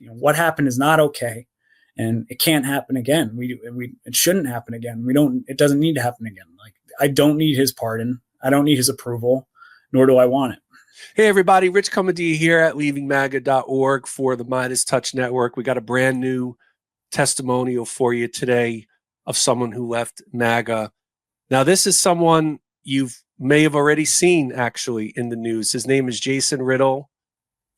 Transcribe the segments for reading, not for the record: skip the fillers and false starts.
what happened is not okay, and it can't happen again. It shouldn't happen again. It doesn't need to happen again. Like, I don't need his pardon. I don't need his approval, nor do I want it. Hey, everybody. Rich coming to you here at leavingmaga.org for the MeidasTouch Network. We got a brand new testimonial for you today of someone who left MAGA. Now, this is someone you may have already seen, actually, in the news. His name is Jason Riddle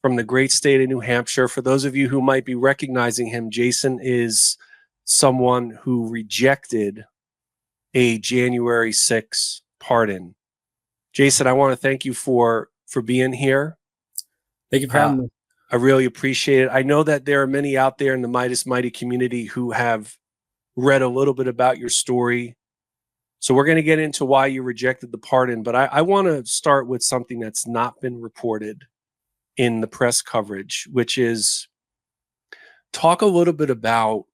from the great state of New Hampshire. For those of you who might be recognizing him, Jason is someone who rejected a January 6th pardon. Jason, I want to thank you for being here. Thank you for having me. I really appreciate it. I know that there are many out there in the Meidas Mighty community who have read a little bit about your story. So we're going to get into why you rejected the pardon, but I want to start with something that's not been reported in the press coverage, which is talk a little bit about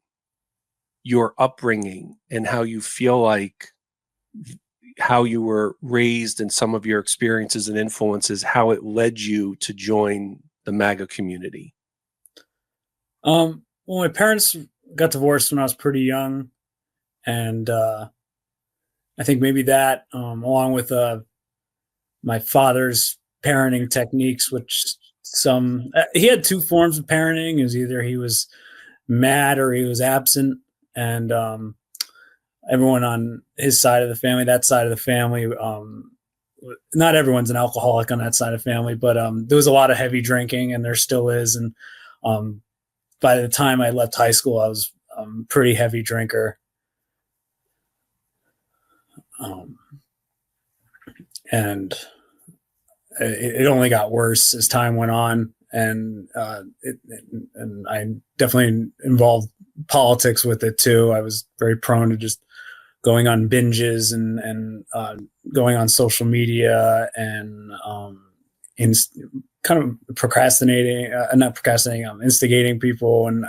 your upbringing and how you feel like how you were raised and some of your experiences and influences, how it led you to join the MAGA community. Well, my parents got divorced when I was pretty young, and I think maybe that, along with my father's parenting techniques, which he had two forms of parenting. Is either he was mad or he was absent, and everyone on his side of the family, that side of the family, not everyone's an alcoholic on that side of the family, but there was a lot of heavy drinking, and there still is. And by the time I left high school, I was a pretty heavy drinker. And it only got worse as time went on, and I definitely involved politics with it too. I was very prone to just going on binges and going on social media and kind of instigating people, and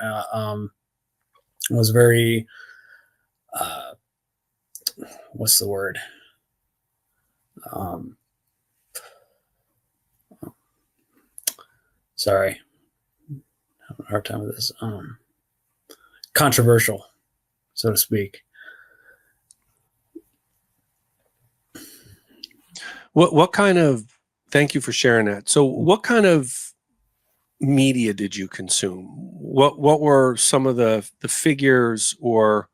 was very what's the word? Sorry, I'm having a hard time with this. Controversial, so to speak. What kind of, thank you for sharing that. So what kind of media did you consume? What were some of the figures or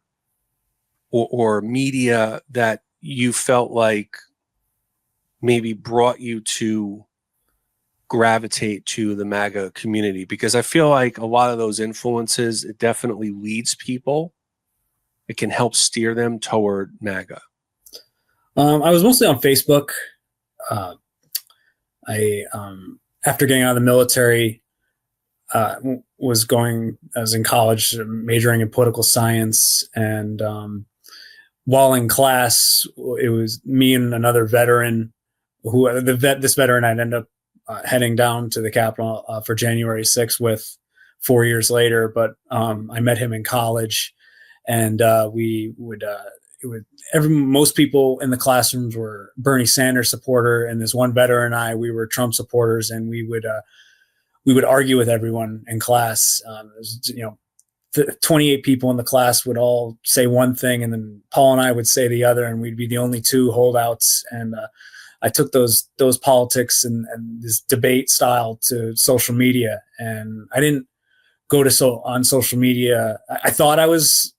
media that you felt like maybe brought you to gravitate to the MAGA community? Because I feel like a lot of those influences, it definitely leads people. It can help steer them toward MAGA. I was mostly on Facebook. After getting out of the military, I was in college, majoring in political science, and while in class, it was me and another veteran. This veteran I'd end up heading down to the Capitol for January 6th with 4 years later, but I met him in college, and most people in the classrooms were Bernie Sanders supporter, and this one veteran and I, we were Trump supporters, and we would argue with everyone in class. 28 people in the class would all say one thing, and then Paul and I would say the other, and we'd be the only two holdouts. And I took those politics and this debate style to social media, and I didn't go on social media. I thought I was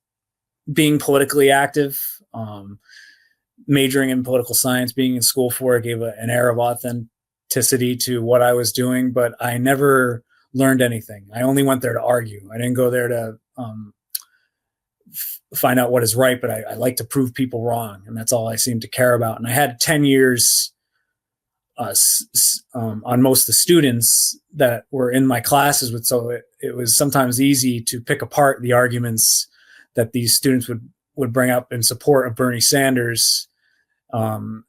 being politically active, majoring in political science, being in school for it gave an air of authenticity to what I was doing, but I never learned anything. I only went there to argue. I didn't go there to find out what is right, but I like to prove people wrong, and that's all I seemed to care about. And I had 10 years on most of the students that were in my classes with, so it was sometimes easy to pick apart the arguments that these students would bring up in support of Bernie Sanders, and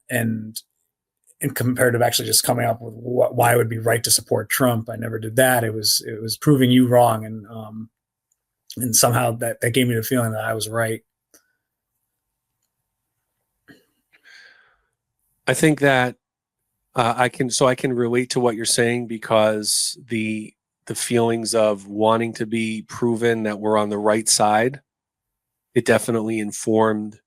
compared to actually just coming up with why it would be right to support Trump. I never did that. It was proving you wrong, and somehow that gave me the feeling that I was right. I think that I can relate to what you're saying, because the the feelings of wanting to be proven that we're on the right side. It definitely informed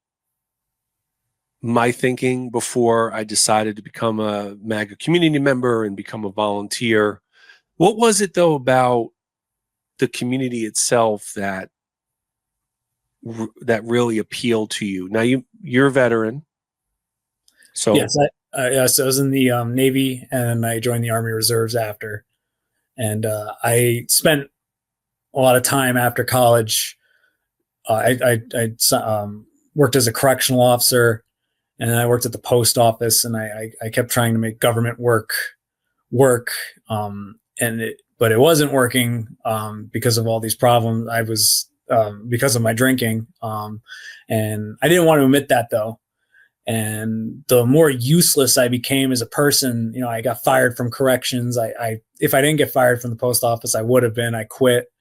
my thinking before I decided to become a MAGA community member and become a volunteer. What was it, though, about the community itself that really appealed to you? Now, you're a veteran. So Yes, I was in the Navy, and I joined the Army Reserves after. And I spent a lot of time after college. I worked as a correctional officer, and then I worked at the post office, and I kept trying to make government work, but it wasn't working because of all these problems. I was because of my drinking, and I didn't want to admit that, though. And the more useless I became as a person, I got fired from corrections. If I didn't get fired from the post office, I would have been. I quit.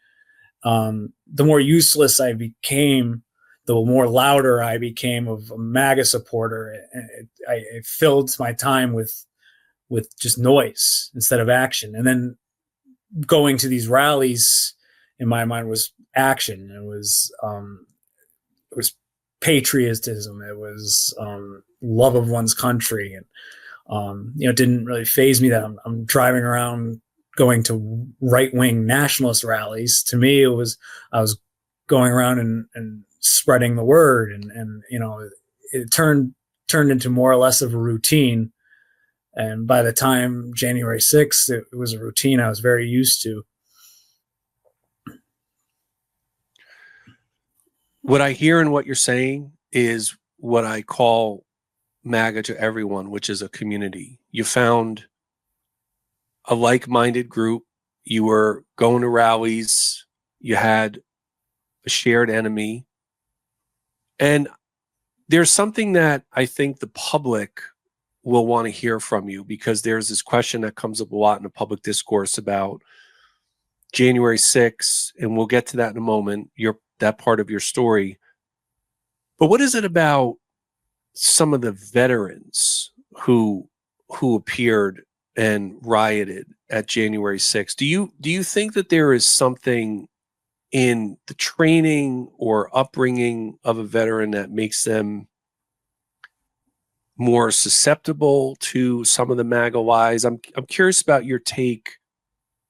The more useless I became, the more louder I became of a MAGA supporter. It filled my time with just noise instead of action. And then going to these rallies, in my mind, was action. It was patriotism. It was love of one's country, and it didn't really faze me that I'm driving around going to right-wing nationalist rallies. To me, I was going around and spreading the word, and it turned into more or less of a routine. And by the time January 6th, it was a routine I was very used to. What I hear in what you're saying is what I call MAGA to everyone, which is a community. You found a like-minded group. You were going to rallies. You had a shared enemy. And there's something that I think the public will want to hear from you, because there's this question that comes up a lot in the public discourse about January 6th, and we'll get to that in a moment, that part of your story. But what is it about some of the veterans who appeared and rioted at January 6th? Do you think that there is something in the training or upbringing of a veteran that makes them more susceptible to some of the MAGA lies? I'm curious about your take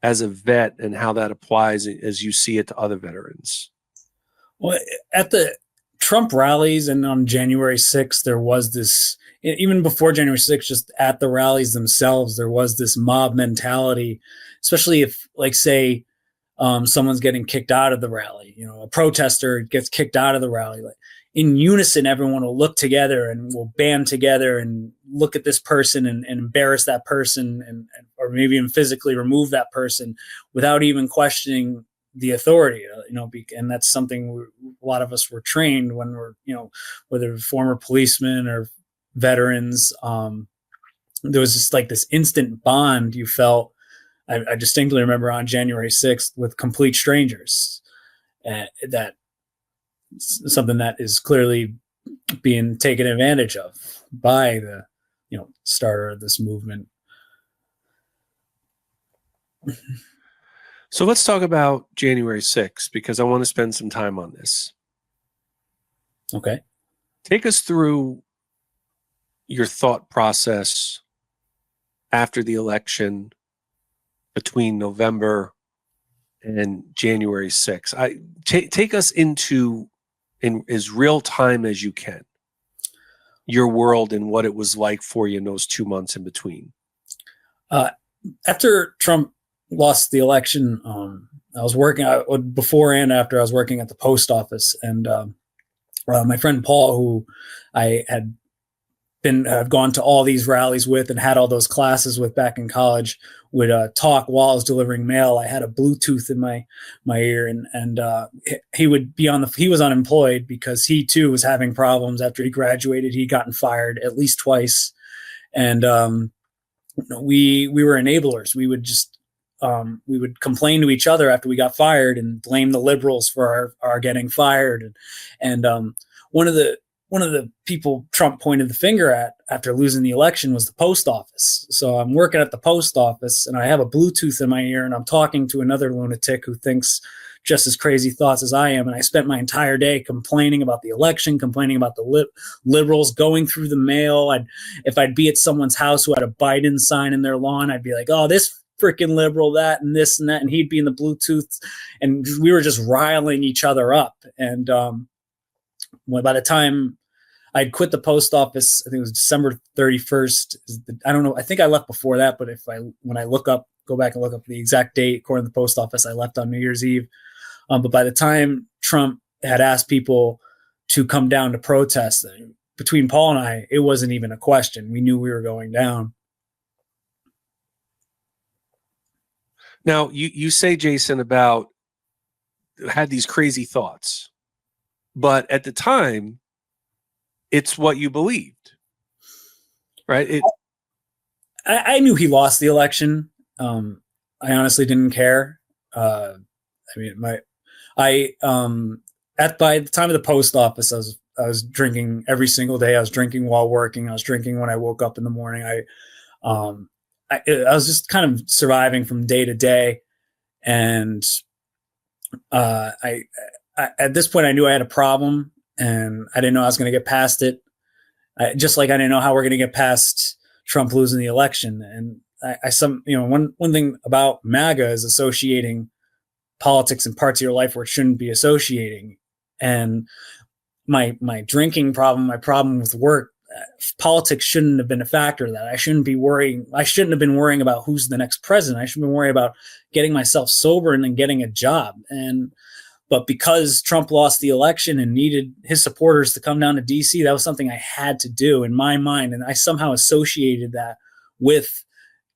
as a vet and how that applies as you see it to other veterans. Well, at the Trump rallies and on January 6th, there was this, even before January 6th, just at the rallies themselves, there was this mob mentality, especially if, like, say, someone's getting kicked out of the rally, a protester gets kicked out of the rally. Like, in unison, everyone will look together and will band together and look at this person and embarrass that person, or maybe even physically remove that person without even questioning the authority, and that's something a lot of us were trained when we're, whether former policemen or veterans. There was just like this instant bond you felt. I distinctly remember on January 6th with complete strangers. That something that is clearly being taken advantage of by the, starter of this movement. So let's talk about January 6th, because I want to spend some time on this. Okay. Take us through your thought process after the election between November and January 6th. Take us into, in as real time as you can, your world and what it was like for you in those 2 months in between. After Trump lost the election, I was working before and after. I was working at the post office, and my friend Paul, who I had gone to all these rallies with and had all those classes with back in college, would talk while I was delivering mail. I had a Bluetooth in my ear, and he would be he was unemployed because he too was having problems after he graduated. He'd gotten fired at least twice, and we were enablers. We would just we would complain to each other after we got fired and blame the liberals for our getting fired. And one of the one of the people Trump pointed the finger at after losing the election was the post office. So I'm working at the post office and I have a Bluetooth in my ear and I'm talking to another lunatic who thinks just as crazy thoughts as I am. And I spent my entire day complaining about the election, complaining about the liberals, going through the mail. If I'd be at someone's house who had a Biden sign in their lawn, I'd be like, oh, this freaking liberal, that and this and that. And he'd be in the Bluetooth and we were just riling each other up. And by the time I'd quit the post office, I think it was December 31st. I don't know. I think I left before that, but when I go back and look up the exact date, according to the post office, I left on New Year's Eve. But by the time Trump had asked people to come down to protest, between Paul and I, it wasn't even a question. We knew we were going down. Now, you say, Jason, about had these crazy thoughts, but at the time, it's what you believed, right? I knew he lost the election. I honestly didn't care. By the time of the post office, I was drinking every single day. I was drinking while working. I was drinking when I woke up in the morning. I was just kind of surviving from day to day, and at this point I knew I had a problem, and I didn't know I was going to get past it. Just like I didn't know how we're going to get past Trump losing the election. And one thing about MAGA is associating politics in parts of your life where it shouldn't be associating. And my drinking problem, my problem with work, politics shouldn't have been a factor of that. I shouldn't have been worrying about who's the next president. I should have been worrying about getting myself sober and then getting a job. But because Trump lost the election and needed his supporters to come down to DC, that was something I had to do in my mind. And I somehow associated that with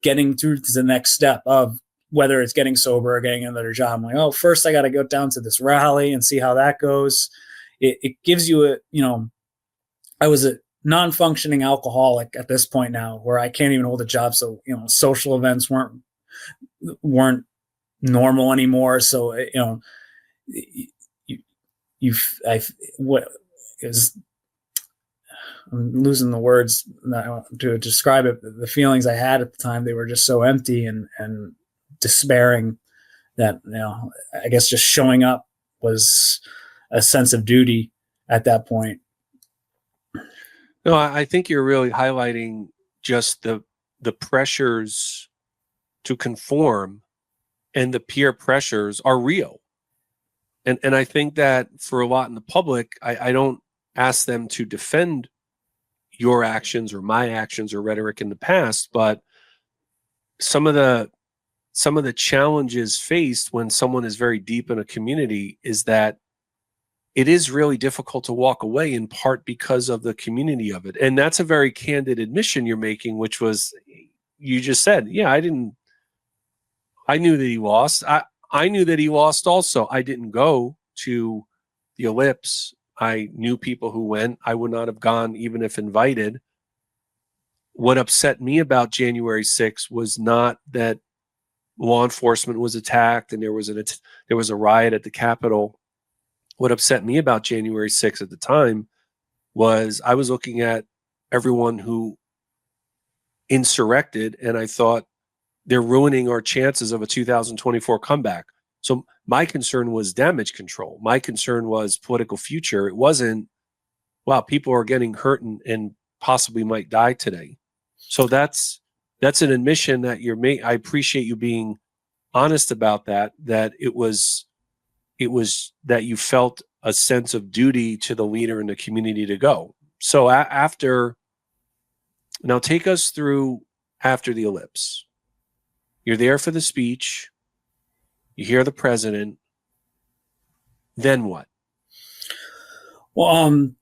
getting through to the next step of whether it's getting sober or getting another job. I'm like, oh, first I got to go down to this rally and see how that goes. It gives you I was a non-functioning alcoholic at this point now where I can't even hold a job. So, social events weren't normal anymore. So, I'm losing the words to describe it. The feelings I had at the time, they were just so empty and despairing that, I guess just showing up was a sense of duty at that point. No, I think you're really highlighting just the pressures to conform, and the peer pressures are real. And I think that for a lot in the public, I don't ask them to defend your actions or my actions or rhetoric in the past, but some of the challenges faced when someone is very deep in a community is that it is really difficult to walk away, in part because of the community of it. And that's a very candid admission you're making, which was, you just said, yeah, I knew that he lost. I knew that he lost also. I didn't go to the Ellipse. I knew people who went. I would not have gone even if invited. What upset me about January 6th was not that law enforcement was attacked and there was a riot at the Capitol. What upset me about January 6th at the time was I was looking at everyone who insurrected, and I thought, they're ruining our chances of a 2024 comeback. So my concern was damage control. My concern was political future. It wasn't, wow, people are getting hurt and possibly might die today. So that's an admission that you're making. I appreciate you being honest about that it was that you felt a sense of duty to the leader in the community to go. So now take us through after the Ellipse. You're there for the speech. You hear the president. Then what? Well,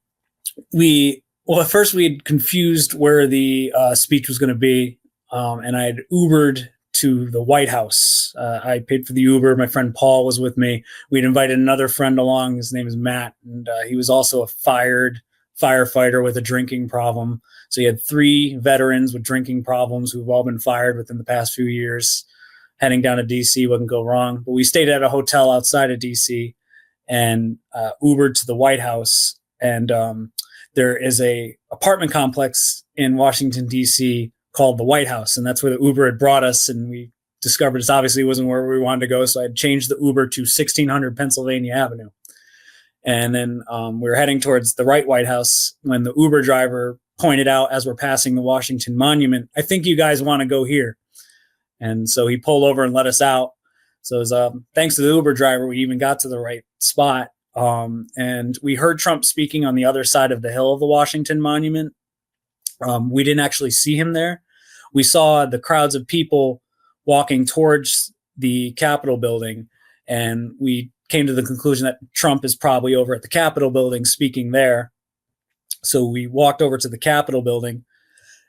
at first we had confused where the speech was going to be, and I had Ubered to the White House. I paid for the Uber. My friend Paul was with me. We'd invited another friend along. His name is Matt, and he was also a fired firefighter with a drinking problem. So you had 3 veterans with drinking problems who've all been fired within the past few years. Heading down to DC wouldn't go wrong. But we stayed at a hotel outside of DC and Ubered to the White House. And there is a apartment complex in Washington, D.C. called the White House. And that's where the Uber had brought us. And we discovered this obviously wasn't where we wanted to go. So I had changed the Uber to 1600 Pennsylvania Avenue. And then we were heading towards the White House when the Uber driver pointed out as we're passing the Washington Monument, I think you guys want to go here. And so he pulled over and let us out. So it was, thanks to the Uber driver, we even got to the right spot. And we heard Trump speaking on the other side of the hill of the Washington Monument. We didn't actually see him there. We saw the crowds of people walking towards the Capitol building, and we came to the conclusion that Trump is probably over at the Capitol building speaking there. So we walked over to the Capitol building,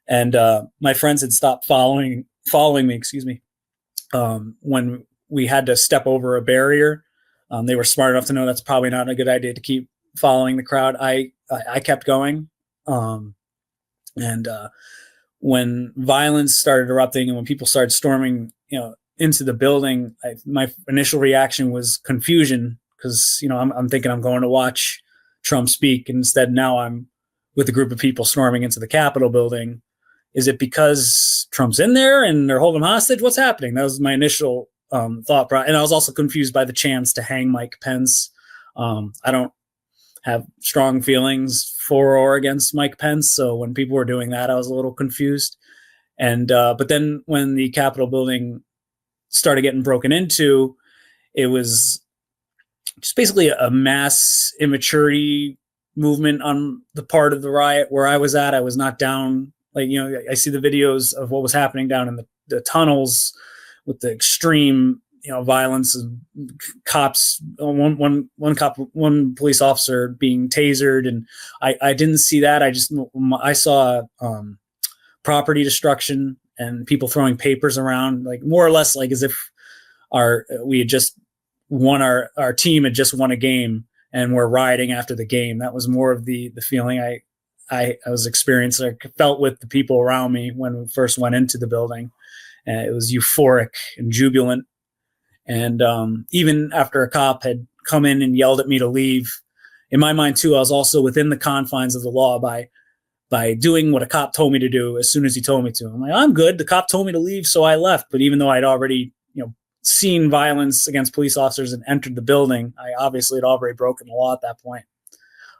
and my friends had stopped following me, when we had to step over a barrier. They were smart enough to know that's probably not a good idea to keep following the crowd. I kept going. And when violence started erupting and when people started storming, into the building, my initial reaction was confusion because, I'm thinking I'm going to watch Trump speak. And instead, now I'm with a group of people storming into the Capitol building. Is it because Trump's in there and they're holding him hostage? What's happening? That was my initial thought. And I was also confused by the chance to hang Mike Pence. I don't have strong feelings for or against Mike Pence. So when people were doing that, I was a little confused. And but then when the Capitol building started getting broken into, it was just basically a mass immaturity movement on the part of the riot where I was at. I was not down. I see the videos of what was happening down in the tunnels with the extreme, violence of cops, one police officer being tasered. And I didn't see that. I saw property destruction and people throwing papers around, like more or less like as if we had just won, our team had just won a game and we're rioting after the game. That was more of the feeling I was experiencing. I felt with the people around me when we first went into the building. And it was euphoric and jubilant. And even after a cop had come in and yelled at me to leave, in my mind too, I was also within the confines of the law by doing what a cop told me to do as soon as he told me to. I'm like, I'm good. The cop told me to leave, so I left. But even though I'd already, seen violence against police officers and entered the building, I obviously had already broken the law at that point.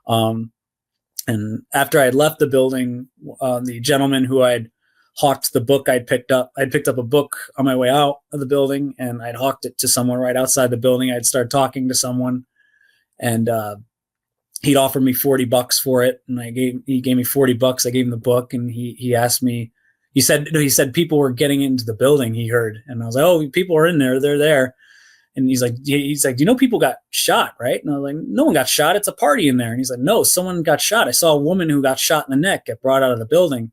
And after I had left the building, the gentleman who I'd hawked the book I'd picked up a book on my way out of the building, and I'd hawked it to someone right outside the building. I'd started talking to someone, and he'd offered me $40 for it, and he gave me $40. I gave him the book, and he asked me. He said people were getting into the building. He heard, and I was like, "Oh, people are in there. They're there." And he's like, "Do people got shot, right?" And I was like, "No one got shot. It's a party in there." And he's like, "No, someone got shot. I saw a woman who got shot in the neck get brought out of the building."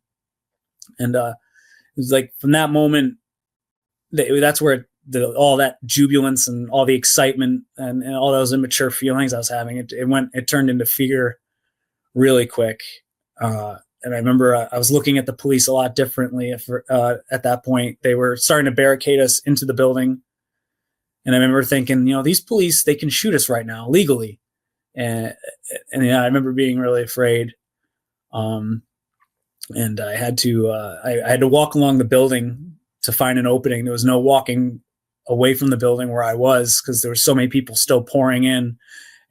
And it was like from that moment, that's where all that jubilance and all the excitement and all those immature feelings I was having, it turned into fear really quick. And I remember I was looking at the police a lot differently at that point. They were starting to barricade us into the building. And I remember thinking, these police, they can shoot us right now legally. And I remember being really afraid. And I had to walk along the building to find an opening. There was no walking away from the building where I was because there were so many people still pouring in.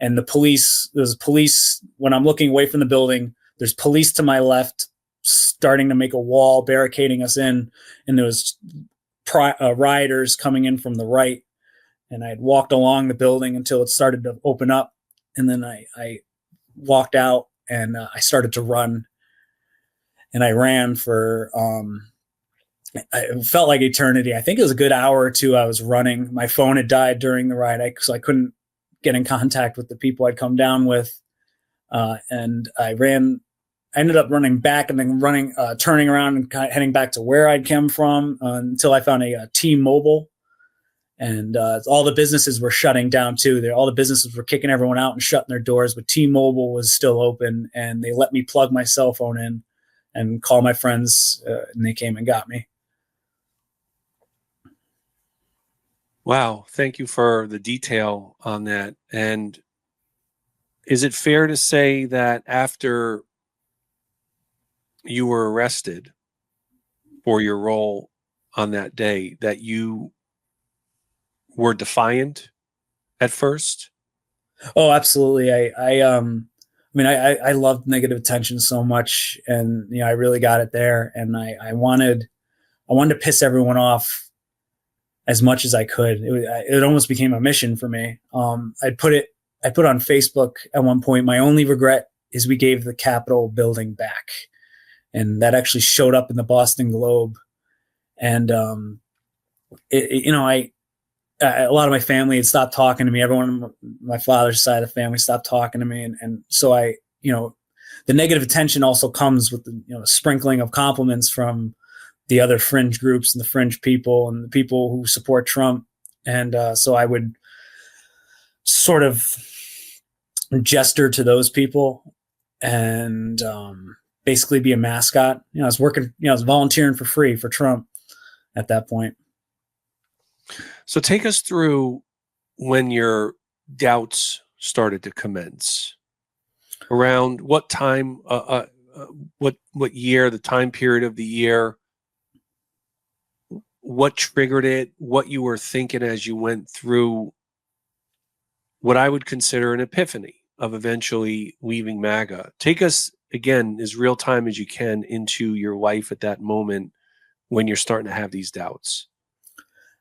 And there's police when I'm looking away from the building. There's police to my left starting to make a wall, barricading us in. And there was rioters coming in from the right. And I had walked along the building until it started to open up. And then I walked out and I started to run. And I ran for, it felt like eternity. I think it was a good hour or two I was running. My phone had died during the ride, so I couldn't get in contact with the people I'd come down with. And I ended up running back and then turning around and heading back to where I'd come from until I found a T-Mobile. And all the businesses were shutting down too. All the businesses were kicking everyone out and shutting their doors, but T-Mobile was still open, and they let me plug my cell phone in and call my friends, and they came and got me. Wow. Thank you for the detail on that. And is it fair to say that after you were arrested for your role on that day, that you were defiant at first? Oh, absolutely. I loved negative attention so much, and I really got it there, and I wanted to piss everyone off as much as I could. It almost became a mission for me. I put on Facebook at one point, my only regret is we gave the Capitol building back, and that actually showed up in the Boston Globe. And a lot of my family had stopped talking to me. Everyone on my father's side of the family stopped talking to me. And so the negative attention also comes with the sprinkling of compliments from the other fringe groups and the fringe people and the people who support Trump. And so I would sort of gesture to those people and basically be a mascot. I was working, I was volunteering for free for Trump at that point. So take us through when your doubts started to commence. Around what time, what year, the time period of the year, what triggered it, what you were thinking as you went through what I would consider an epiphany of eventually leaving MAGA. Take us, again, as real time as you can into your life at that moment when you're starting to have these doubts.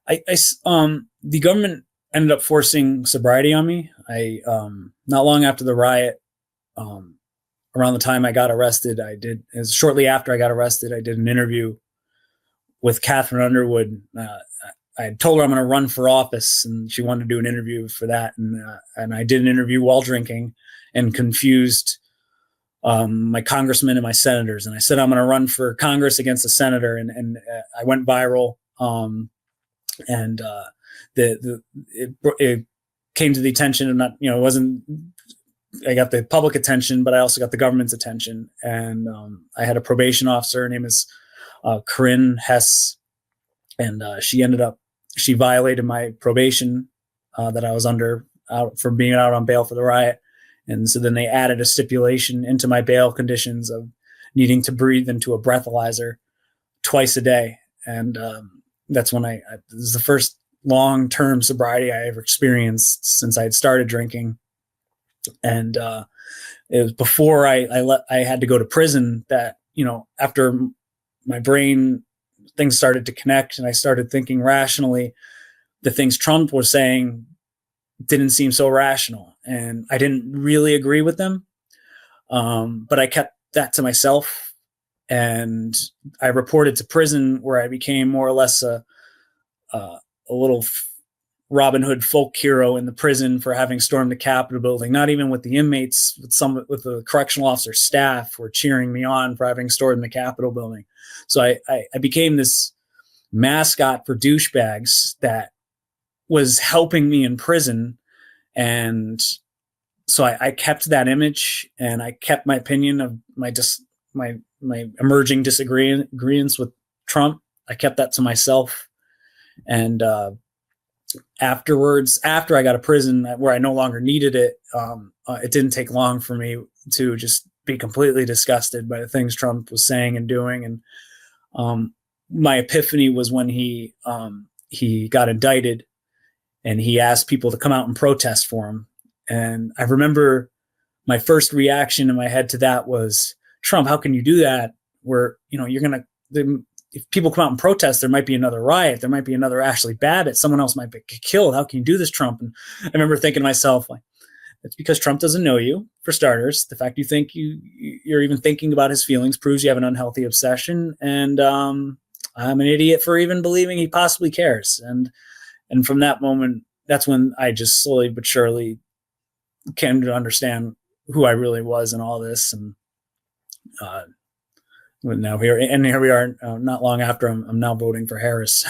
The government ended up forcing sobriety on me. Not long after the riot, around the time I got arrested, shortly after I got arrested, I did an interview with Catherine Underwood. I told her I'm going to run for office, and she wanted to do an interview for that. And I did an interview while drinking and confused my congressmen and my senators. And I said I'm going to run for Congress against a senator, and I went viral. It came to the attention of it wasn't. I got the public attention, but I also got the government's attention. And I had a probation officer. Her name is Corinne Hess, and she violated my probation that I was under for being out on bail for the riot. And so then they added a stipulation into my bail conditions of needing to breathe into a breathalyzer twice a day. And that's when this is the first long-term sobriety I ever experienced since I had started drinking. And it was before I had to go to prison that, after my brain, things started to connect and I started thinking rationally. The things Trump was saying didn't seem so rational, and I didn't really agree with them. But I kept that to myself, and I reported to prison, where I became more or less a little Robin Hood folk hero in the prison for having stormed the Capitol building. Not even with the inmates, with the correctional officer staff were cheering me on for having stormed the Capitol building. So I became this mascot for douchebags that was helping me in prison. And so I kept that image, and I kept my opinion of my emerging disagreements with Trump. I kept that to myself. And afterwards, after I got to prison where I no longer needed it, it didn't take long for me to just be completely disgusted by the things Trump was saying and doing. And my epiphany was when he got indicted, and he asked people to come out and protest for him. And I remember my first reaction in my head to that was, Trump, how can you do that? Where, you're going to, if people come out and protest, there might be another riot. There might be another Ashley Babbitt. Someone else might be killed. How can you do this, Trump? And I remember thinking to myself, like, it's because Trump doesn't know you, for starters. The fact you think you're even thinking about his feelings proves you have an unhealthy obsession. And I'm an idiot for even believing he possibly cares. And from that moment, that's when I just slowly but surely came to understand who I really was in all this. And here we are, not long after I'm now voting for Harris.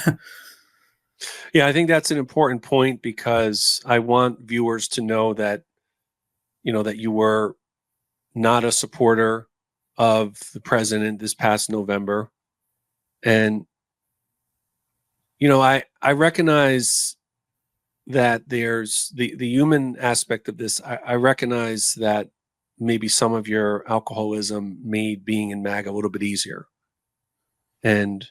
Yeah, I think that's an important point, because I want viewers to know that, that you were not a supporter of the president this past November. And, I recognize that there's the human aspect of this. I recognize that maybe some of your alcoholism made being in MAGA a little bit easier. And,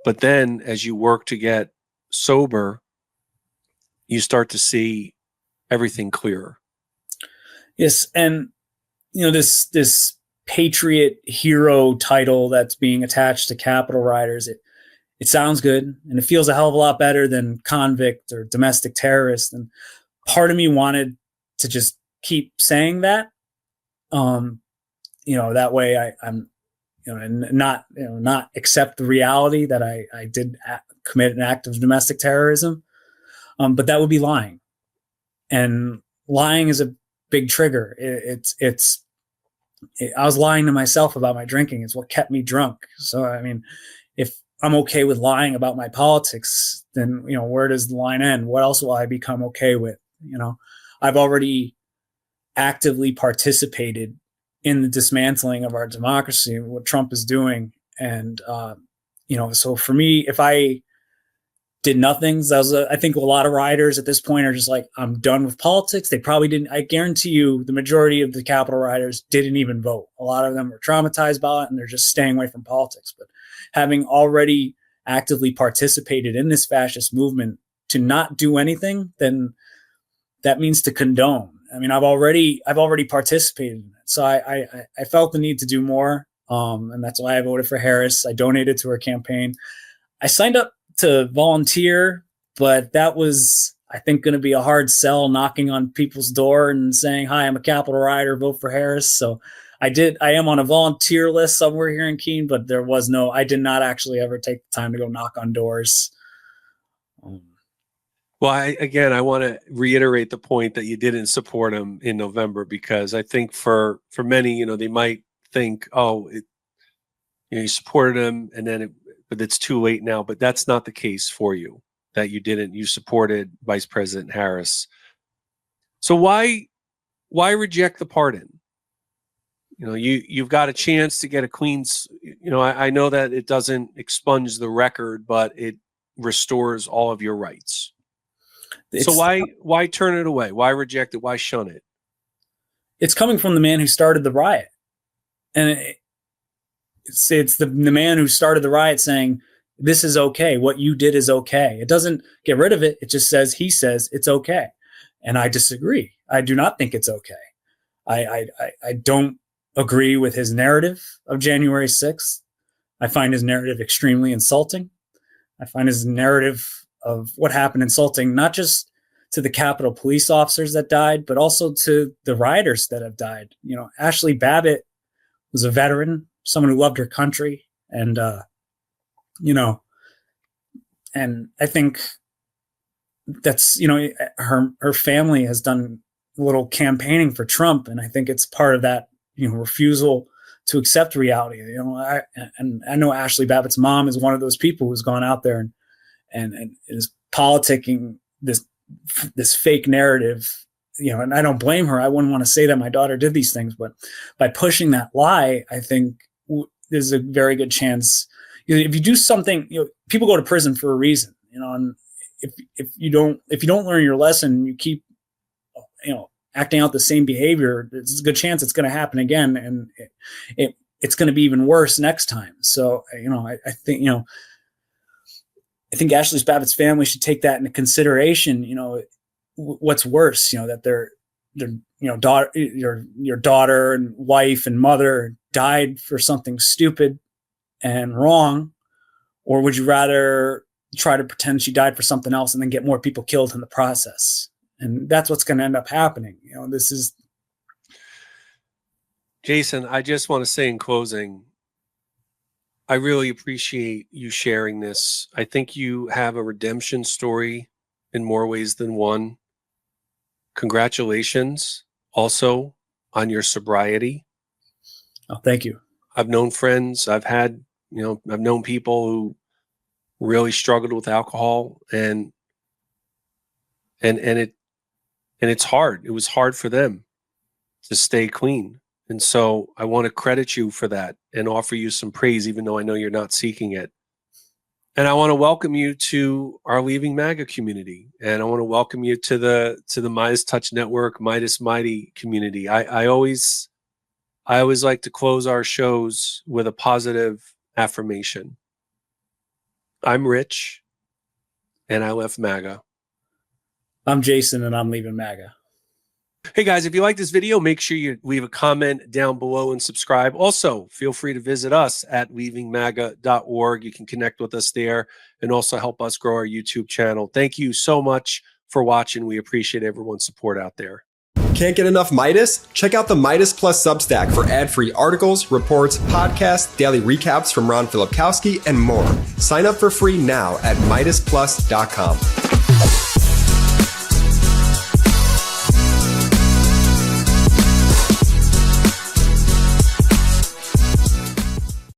but then as you work to get sober, you start to see everything clearer. Yes. And, this patriot hero title that's being attached to Capitol rioters, it sounds good and it feels a hell of a lot better than convict or domestic terrorist. And part of me wanted to just keep saying that. That way I'm, and not accept the reality that I did commit an act of domestic terrorism. But that would be lying. And lying is a big trigger. I was lying to myself about my drinking. It's what kept me drunk. So, I mean, if I'm okay with lying about my politics, then, where does the line end? What else will I become okay with? I've already actively participated in the dismantling of our democracy, what Trump is doing. And, so for me, if I did nothing, I think a lot of rioters at this point are just like, I'm done with politics. They probably didn't. I guarantee you the majority of the Capitol rioters didn't even vote. A lot of them were traumatized by it and they're just staying away from politics. But having already actively participated in this fascist movement, to not do anything, then that means to condone. I mean, I've already participated in it. So I felt the need to do more. And that's why I voted for Harris. I donated to her campaign. I signed up to volunteer, but that was, I think, going to be a hard sell, knocking on people's door and saying, hi, I'm a Capitol rioter, vote for Harris. So I am on a volunteer list somewhere here in Keene, but I did not actually ever take the time to go knock on doors. Well, I want to reiterate the point that you didn't support him in November, because I think for many, they might think, you supported him but it's too late now. But that's not the case for you, that you didn't. You supported Vice President Harris. So why reject the pardon? You've got a chance to get a clean. I know that it doesn't expunge the record, but it restores all of your rights. So why turn it away? Why reject it? Why shun it? It's coming from the man who started the riot, and it's the man who started the riot saying, this is okay. What you did is okay. It doesn't get rid of it. It just says it's okay. And I disagree. I do not think it's okay. I don't agree with his narrative of January 6th. I find his narrative extremely insulting. I find his narrative of what happened insulting, not just to the Capitol police officers that died, but also to the rioters that have died. Ashley Babbitt was a veteran, someone who loved her country. And, and I think that's, her family has done a little campaigning for Trump. And I think it's part of that, refusal to accept reality. I know Ashley Babbitt's mom is one of those people who's gone out there and is politicking this fake narrative, and I don't blame her. I wouldn't want to say that my daughter did these things, but by pushing that lie, I think there's a very good chance. If you do something, people go to prison for a reason, and if you don't learn your lesson, you keep, acting out the same behavior, there's a good chance it's going to happen again. And it's going to be even worse next time. So, I think Ashley Babbitt's family should take that into consideration. What's worse, that their daughter, your daughter and wife and mother died for something stupid and wrong, or would you rather try to pretend she died for something else and then get more people killed in the process? And that's what's going to end up happening. This is. Jason, I just want to say in closing, I really appreciate you sharing this. I think you have a redemption story in more ways than one. Congratulations also on your sobriety. Oh, thank you. I've known friends. I've known people who really struggled with alcohol, and it's hard. It was hard for them to stay clean. And so I want to credit you for that and offer you some praise, even though I know you're not seeking it. And I want to welcome you to our Leaving MAGA community. And I want to welcome you to the MeidasTouch Network, Meidas Mighty community. I always like to close our shows with a positive affirmation. I'm Rich, and I left MAGA. I'm Jason, and I'm leaving MAGA. Hey guys, if you like this video, make sure you leave a comment down below and subscribe. Also, feel free to visit us at leavingmaga.org. You can connect with us there and also help us grow our YouTube channel. Thank you so much for watching. We appreciate everyone's support out there. Can't get enough Meidas? Check out the Meidas Plus Substack for ad-free articles, reports, podcasts, daily recaps from Ron Filipkowski, and more. Sign up for free now at MeidasPlus.com.